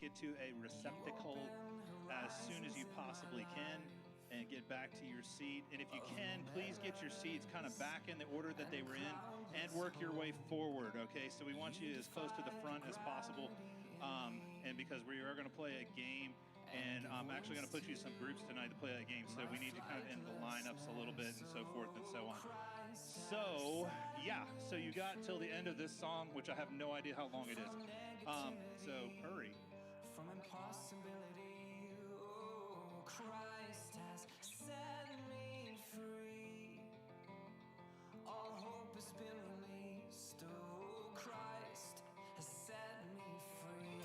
get to a receptacle as soon as you possibly can and get back to your seat. And if you can, please get your seats kind of back in the order that they were in and work your way forward, okay? So we want you as close to the front as possible. And because we are going to play a game, and I'm actually going to put you some groups tonight to play that game, so we need to kind of end the lineups a little bit and so forth and so on. So, yeah, so you got till the end of this song, which I have no idea how long it is. So hurry. From impossibility, oh, Christ has set me free. All hope has been released, oh, Christ has set me free.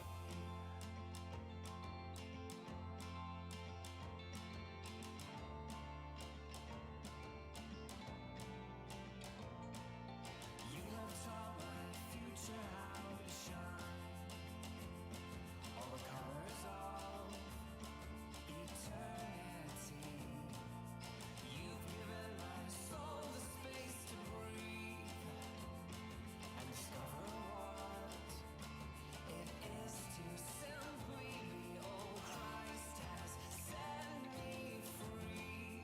You have taught my future how to shine. All the colors of eternity. You've given my soul the space to breathe and discover what it is to simply be. Oh, Christ has set me free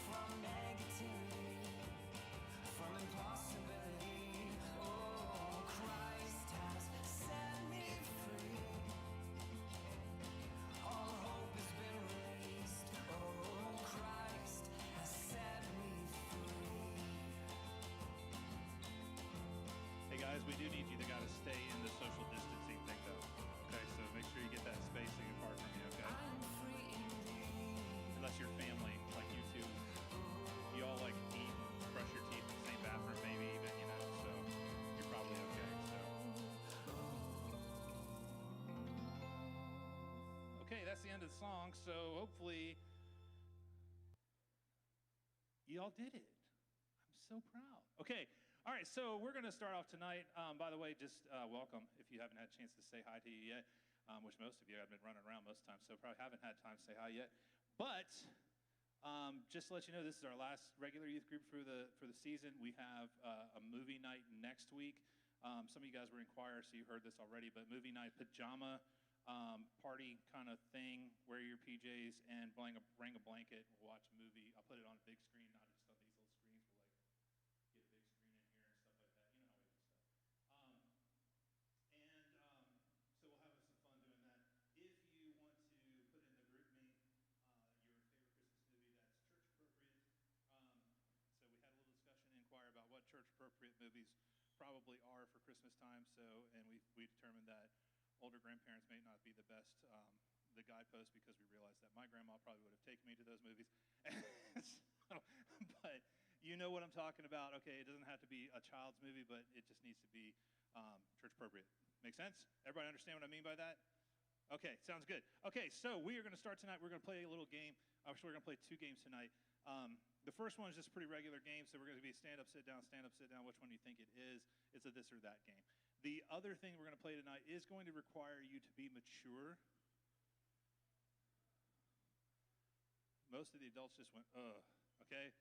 from negativity, from impossibility. Oh, Christ has set me free. All hope has been released. Oh, Christ has set me free. Hey guys, we do need you to gotta stay in the social distancing thing though. Okay, so make sure you get that spacing apart from you, okay? I'm free indeed. Unless you're family, like you two. You all like eat, brush your teeth in the same bathroom, maybe even, you know, so you're probably okay. So okay, that's the end of the song. So hopefully you all did it. I'm so proud. Okay. All right, so we're going to start off tonight. By the way, just welcome if you haven't had a chance to say hi to you yet, which most of you have been running around most of the time, so probably haven't had time to say hi yet. But just to let you know, this is our last regular youth group for the season. We have a movie night next week. Some of you guys were in choir, so you heard this already, but movie night pajama party kind of thing. Wear your PJs and bring a blanket. We'll watch a movie. I'll put it on a big screen, not just on these little screens. We'll like get a big screen in here and stuff like that. You know how we do stuff. So we'll have some fun doing that. If you want to put in the group me your favorite Christmas movie that's church appropriate. So we had a little discussion in choir about what church appropriate movies probably are for Christmas time. So, and we determined that older grandparents may not be the best the guidepost, because we realized that my grandma probably would have taken me to those movies. So, but you know what I'm talking about. Okay, it doesn't have to be a child's movie, but it just needs to be church appropriate. Make sense? Everybody understand what I mean by that? Okay, sounds good. Okay, so we are going to start tonight. We're going to play a little game. Actually, we're going to play two games tonight. The first one is just a pretty regular game, so we're going to be stand up, sit down, which one do you think it is? It's a this or that game. The other thing we're going to play tonight is going to require you to be mature. Most of the adults just went, ugh, okay?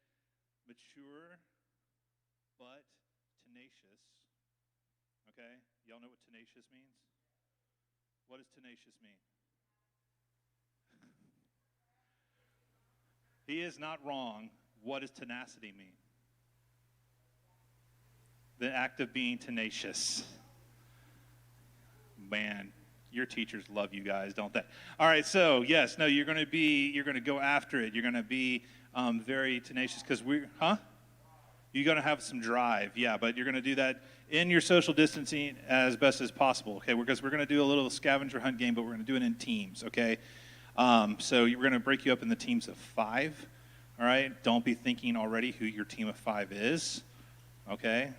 Mature, but tenacious, okay? Y'all know what tenacious means? What does tenacious mean? He is not wrong. What does tenacity mean? The act of being tenacious. Man, your teachers love you guys, don't they? All right, so yes, no, you're going to go after it. You're going to be very tenacious because you're going to have some drive, yeah, but you're going to do that in your social distancing as best as possible, okay? Because we're going to do a little scavenger hunt game, but we're going to do it in teams, okay? So we're going to break you up in the teams of 5, all right? Don't be thinking already who your team of 5 is, okay?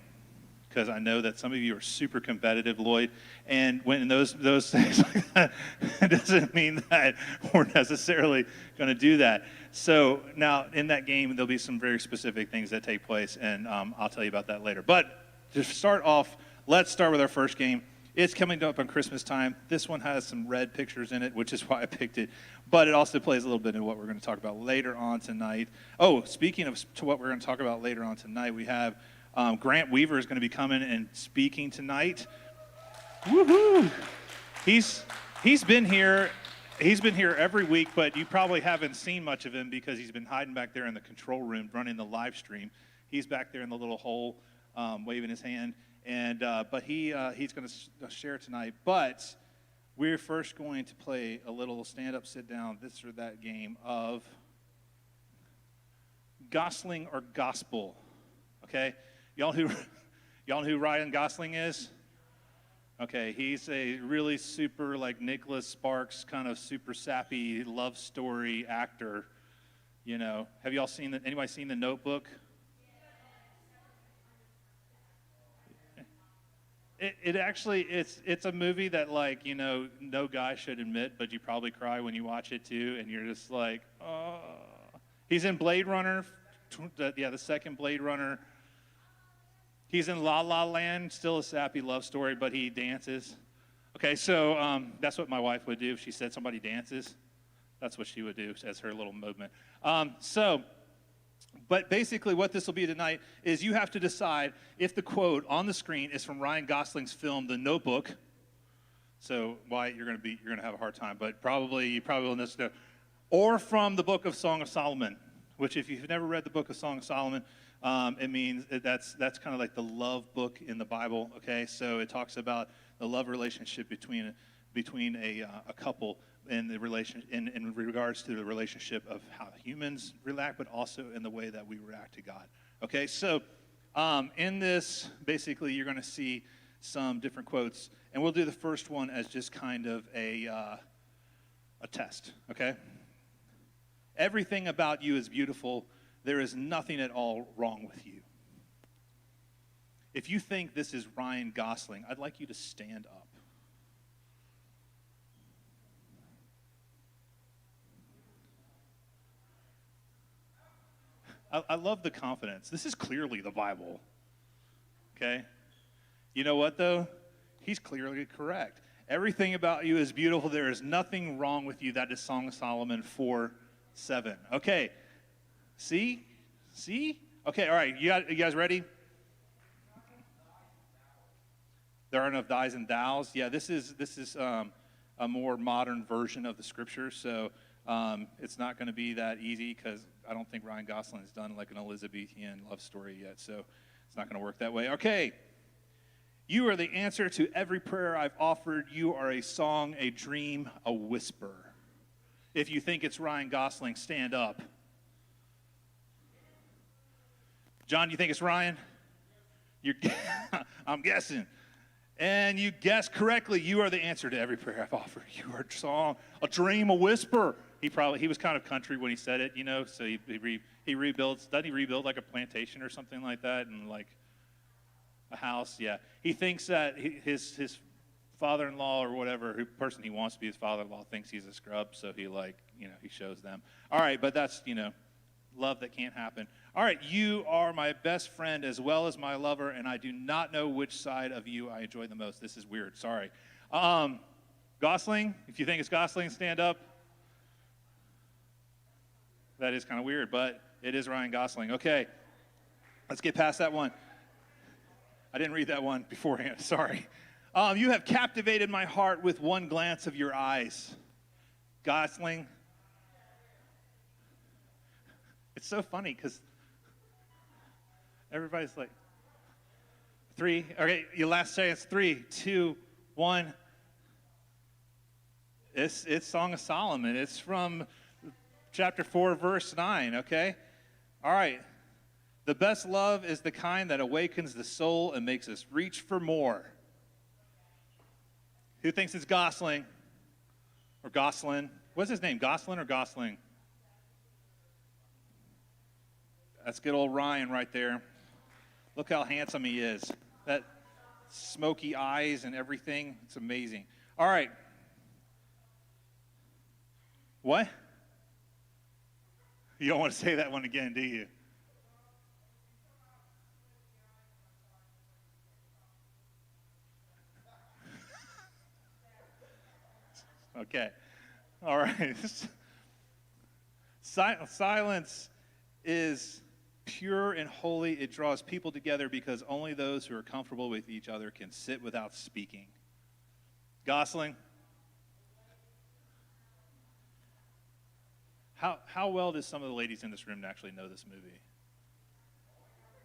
Because I know that some of you are super competitive, Lloyd, and when those things like that, it doesn't mean that we're necessarily going to do that. So now in that game, there'll be some very specific things that take place, and I'll tell you about that later. But to start off, let's start with our first game. It's coming up on Christmas time. This one has some red pictures in it, which is why I picked it. But it also plays a little bit in what we're going to talk about later on tonight. Oh, speaking of what we're going to talk about later on tonight, we have Grant Weaver is going to be coming and speaking tonight. Woohoo! He's he's been here. He's been here every week, but you probably haven't seen much of him because he's been hiding back there in the control room running the live stream. He's back there in the little hole, waving his hand, and but he's going to share tonight. But we're first going to play a little stand-up, sit-down, this or that game of Gosling or Gospel. Okay, y'all know who Ryan Gosling is? Okay, he's a really super, like, Nicholas Sparks kind of super sappy love story actor. You know, have y'all seen anybody seen The Notebook? It actually, it's a movie that, like, you know, no guy should admit, but you probably cry when you watch it too, and you're just like, oh. He's in Blade Runner, the second Blade Runner. He's in La La Land, still a sappy love story, but he dances. Okay, so that's what my wife would do if she said somebody dances. That's what she would do as her little movement. But basically what this will be tonight is you have to decide if the quote on the screen is from Ryan Gosling's film, The Notebook. So Wyatt, you're gonna have a hard time, but you probably will know. Or from the book of Song of Solomon, which if you've never read the book of Song of Solomon, it means that's kind of like the love book in the Bible. Okay, so it talks about the love relationship between a couple in the relation in regards to the relationship of how humans react, but also in the way that we react to God. Okay, so in this, basically, you're going to see some different quotes, and we'll do the first one as just kind of a test. Okay, everything about you is beautiful. There is nothing at all wrong with you. If you think this is Ryan Gosling, I'd like you to stand up. I love the confidence. This is clearly the Bible. Okay? You know what, though? He's clearly correct. Everything about you is beautiful. There is nothing wrong with you. That is Song of Solomon 4:7. Okay. See? Okay, all right. You guys ready? There are enough thys and thous. Yeah, this is a more modern version of the scripture, so it's not going to be that easy because I don't think Ryan Gosling has done like an Elizabethan love story yet, so it's not going to work that way. Okay. You are the answer to every prayer I've offered. You are a song, a dream, a whisper. If you think it's Ryan Gosling, stand up. John, you think it's Ryan? I'm guessing. And you guessed correctly. You are the answer to every prayer I've offered. You are a song, a dream, a whisper. He was kind of country when he said it, you know, so he rebuilds. Doesn't he rebuild like a plantation or something like that, and like a house? Yeah. He thinks that his father-in-law or whatever, who person he wants to be his father-in-law, thinks he's a scrub, so he he shows them. All right, but that's, love that can't happen. All right, you are my best friend as well as my lover, and I do not know which side of you I enjoy the most. This is weird. Sorry. Gosling, if you think it's Gosling, stand up. That is kind of weird, but it is Ryan Gosling. Okay, let's get past that one. I didn't read that one beforehand. Sorry. You have captivated my heart with one glance of your eyes. Gosling. It's so funny because everybody's like, 3. Okay, your last chance. 3, 2, 1. It's Song of Solomon. It's from chapter 4, verse 9, okay? All right. The best love is the kind that awakens the soul and makes us reach for more. Who thinks it's Gosling? Or Goslin? What's his name, Goslin or Gosling? That's good old Ryan right there. Look how handsome he is. That smoky eyes and everything. It's amazing. All right. What? You don't want to say that one again, do you? Okay. All right. Silence is pure and holy. It draws people together because only those who are comfortable with each other can sit without speaking. Gosling, How well does some of the ladies in this room actually know this movie?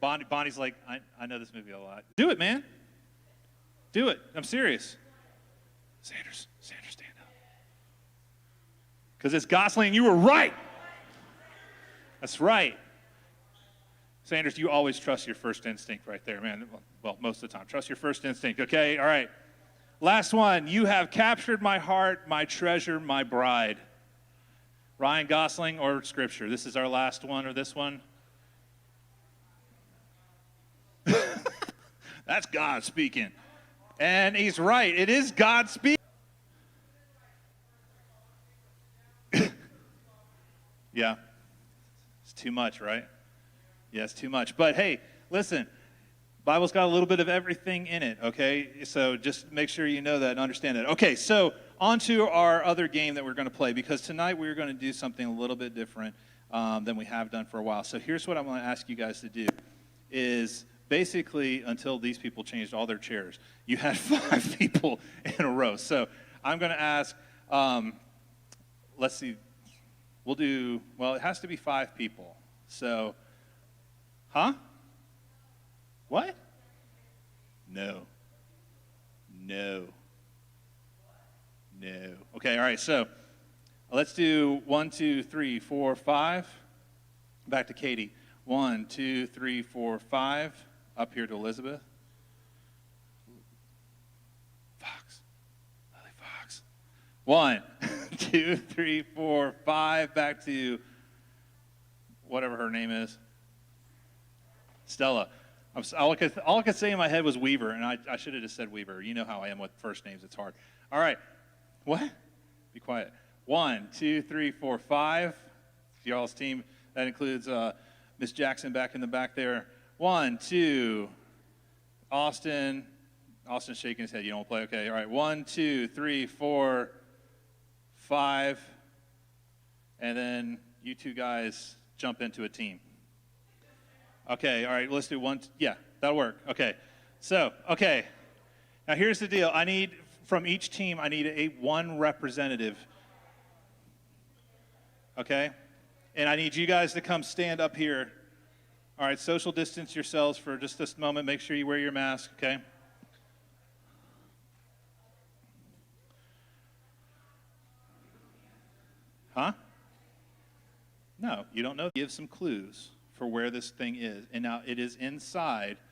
Bonnie's like, I know this movie a lot. Do it, man. Do it. I'm serious. Sanders, stand up. Because it's Gosling, you were right. That's right. Sanders, you always trust your first instinct right there, man. Well, most of the time. Trust your first instinct, okay? All right. Last one. You have captured my heart, my treasure, my bride. Ryan Gosling or Scripture? This is our last one, or this one? That's God speaking. And he's right. It is God speaking. Yeah. It's too much, right? Yeah, it's too much. But hey, listen, Bible's got a little bit of everything in it, okay? So just make sure you know that and understand that. Okay, so on to our other game that we're going to play, because tonight we're going to do something a little bit different than we have done for a while. So here's what I'm going to ask you guys to do is basically until these people changed all their chairs, you had 5 people in a row. So I'm going to ask, let's see, we'll do, well, it has to be 5 people. So, huh? What? No. Okay, all right, so let's do 1, 2, 3, 4, 5. Back to Katie. 1, 2, 3, 4, 5. Up here to Elizabeth. Lily Fox. 1, 2, 3, 4, 5. Back to whatever her name is. Stella. All I could say in my head was Weaver, and I should have just said Weaver. You know how I am with first names. It's hard. All right. What? Be quiet. 1, 2, 3, 4, 5. Y'all's team. That includes Miss Jackson back in the back there. 1, 2. Austin. Austin's shaking his head. You don't play? Okay. All right. 1, 2, 3, 4, 5. And then you two guys jump into a team. Okay, all right, let's do 1. Yeah, that'll work. Okay. So, okay. Now here's the deal. I need, from each team, I need one representative. Okay? And I need you guys to come stand up here. All right, social distance yourselves for just this moment. Make sure you wear your mask, okay? Huh? No, you don't know. Give some clues for where this thing is. And now it is inside